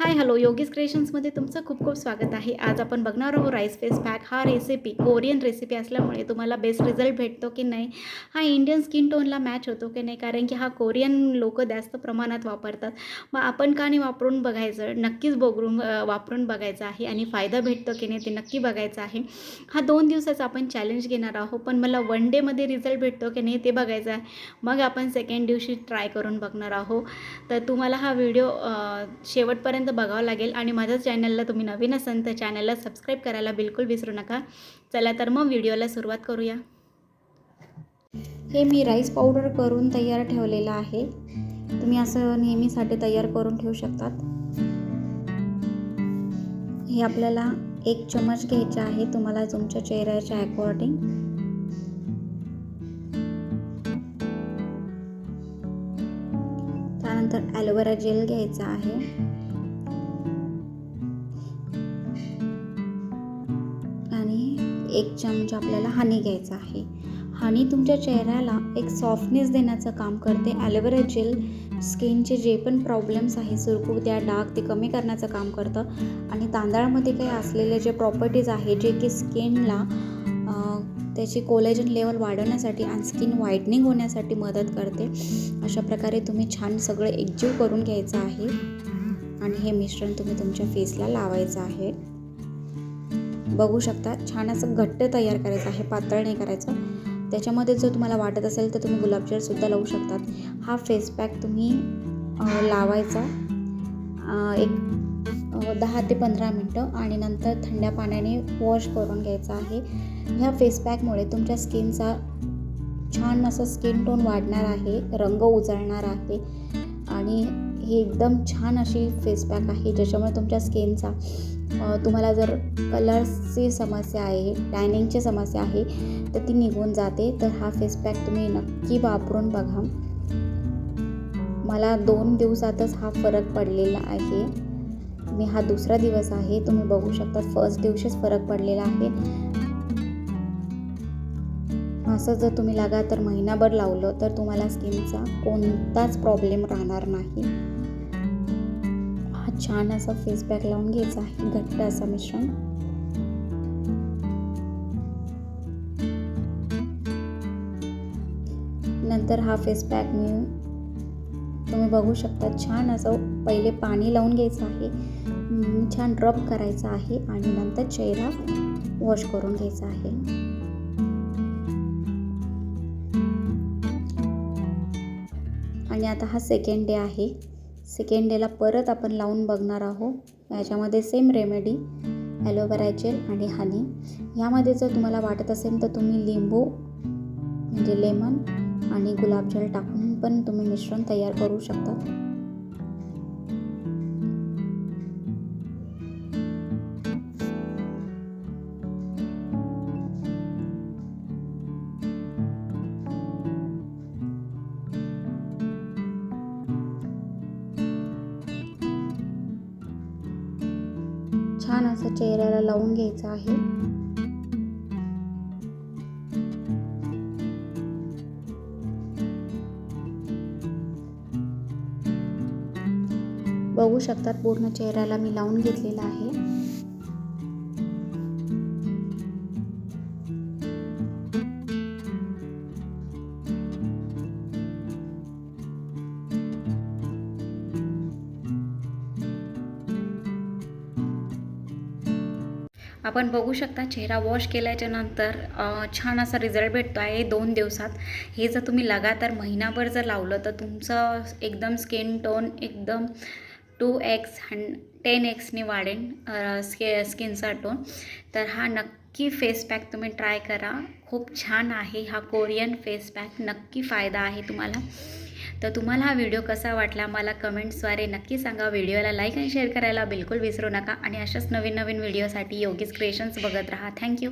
Hi hello yogis क्रिएशन्समध्ये तुमचं खूप खूप स्वागत आहे. आज आपण बघणार आहोत राईस फेस पॅक. हा रेसिपी कोरियन रेसिपी असल्यामुळे तुम्हाला बेस्ट रिझल्ट भेटतो की नाही, हा इंडियन स्किन टोनला मॅच होतो की नाही, कारण की हा कोरियन लोकं जास्त प्रमाणात वापरतात. मग आपण का नाही वापरून बघायचं, नक्कीच वापरून बघायचं आहे आणि फायदा भेटतो की नाही ते नक्की बघायचं आहे. हा 2 दिवसाचा आपण चॅलेंज घेणार आहोत, पण मला 1 डेमध्ये रिझल्ट भेटतो की नाही ते बघायचं आहे. मग आपण सेकंड दिवशी ट्राय करून बघणार आहोत. तर तुम्हाला हा व्हिडिओ शेवटपर्यंत बघावं लागेल आणि माझ्या चॅनलला तुम्ही नवीन असाल तर चॅनलला सबस्क्राईब करायला बिलकुल विसरू नका. चला तर मग व्हिडिओला सुरुवात करूया. हे मी राईस पावडर करून तयार ठेवलेलं आहे. तुम्ही असं नेहमीसाठी तयार करून ठेवू शकतात. हे आपल्याला 1 चमच घ्यायचे आहे, तुम्हाला तुमच्या चेहऱ्याच्या अकॉर्डिंग. त्यानंतर ॲलोवेरा जेल घ्यायचा आहे आणि 1 चमचा आपल्याला हनी घ्यायचा आहे. हनी तुमच्या चेहऱ्याला एक सॉफ्टनेस देण्याचं काम करते. ॲलोवेरा जेल स्किनचे जे पण प्रॉब्लेम्स आहे, सुरकुत्या, डाग, ते कमी करण्याचं काम करतं. आणि तांदळामध्ये काही असलेले जे प्रॉपर्टीज आहे, जे की स्किनला त्याची कोलेजन लेवल वाढवण्यासाठी आणि स्किन व्हाईटनिंग होण्यासाठी मदत करते. अशा प्रकारे तुम्ही छान सगळं एकजीव करून घ्यायचं आहे आणि हे मिश्रण तुम्ही तुमच्या फेसला लावायचं आहे. बघू शकता, छान असं घट्ट तयार करायचं आहे, पातळ नाही करायचं. त्याच्यामध्ये जर तुम्हाला वाटत असेल तर तुम्ही गुलाबजलसुद्धा लावू शकतात. हा फेस पॅक तुम्ही लावायचा एक 10 ते 15 मिनटं आणि नंतर थंड्या पाण्याने वॉश करून घ्यायचा आहे. ह्या फेस पॅकमुळे तुमच्या स्किनचा छान असं स्किन टोन वाढणार आहे, रंग उजळणार आहे आणि ही एकदम छान अशी फेस पॅक आहे, ज्याच्यामुळे तुमच्या स्किनचा तुम्हाला जर कलर्सची समस्या आहे, टॅनिंगची समस्या आहे तर ती निघून जाते. तर हा फेस पॅक तुम्ही नक्की वापरून बघा. मला 2 दिवसातच हा फरक पडलेला आहे. मी हा दुसरा दिवस आहे, तुम्ही बघू शकता फर्स्ट दिवशीच फरक पडलेला आहे. असं जर तुम्ही लगातार महिनाभर लावलं तर तुम्हाला स्किनचा कोणताच प्रॉब्लेम राहणार नाही. हा छान असा फेस पॅक लावून घ्यायचा आहे, घट्ट असं मिश्रण. नंतर हा फेस पॅक तुम्ही बघू शकता छान असं पहिले पाणी लावून घ्यायचं आहे, छान रब करायचं आहे आणि नंतर चेहरा वॉश करून घ्यायचा आहे. आणि आता हा सेकंड डे आहे. सेकंड डेला परत आपण लावून बघणार आहोत. याच्यामध्ये सेम रेमेडी, ॲलोवेरा जेल आणि हनी. यामध्ये जर तुम्हाला वाटत असेल तर तुम्ही लिंबू म्हणजे लेमन आणि गुलाबजल टाकून पण तुम्ही मिश्रण तयार करू शकता. छान असं चेहऱ्याला लावून घ्यायचं आहे. बघू शकतात पूर्ण चेहऱ्याला मी लावून घेतलेला आहे. आपण बघू शकता चेहरा वॉश केल्याच्या नंतर छान असा रिझल्ट भेटतो आहे 2 दिवसात. हे जर तुम्ही लगातार महिनाभर जर लावलं तर तुमचं एकदम स्किन टोन एकदम 2x 10x ने वाढेल स्किनचा टोन. तर हा नक्की फेस पॅक तुम्ही ट्राय करा, खूप छान आहे. हा कोरियन फेस पॅक नक्की फायदा आहे तुम्हाला. तर तुम्हाला हा व्हिडिओ कसा वाटला मला कमेंट्सद्वारे नक्की सांगा. व्हिडिओला लाईक आणि शेअर करायला बिलकुल विसरू नका आणि अशाच नवीन नवीन व्हिडिओसाठी योगीज क्रिएशन्स बघत राहा. थँक्यू.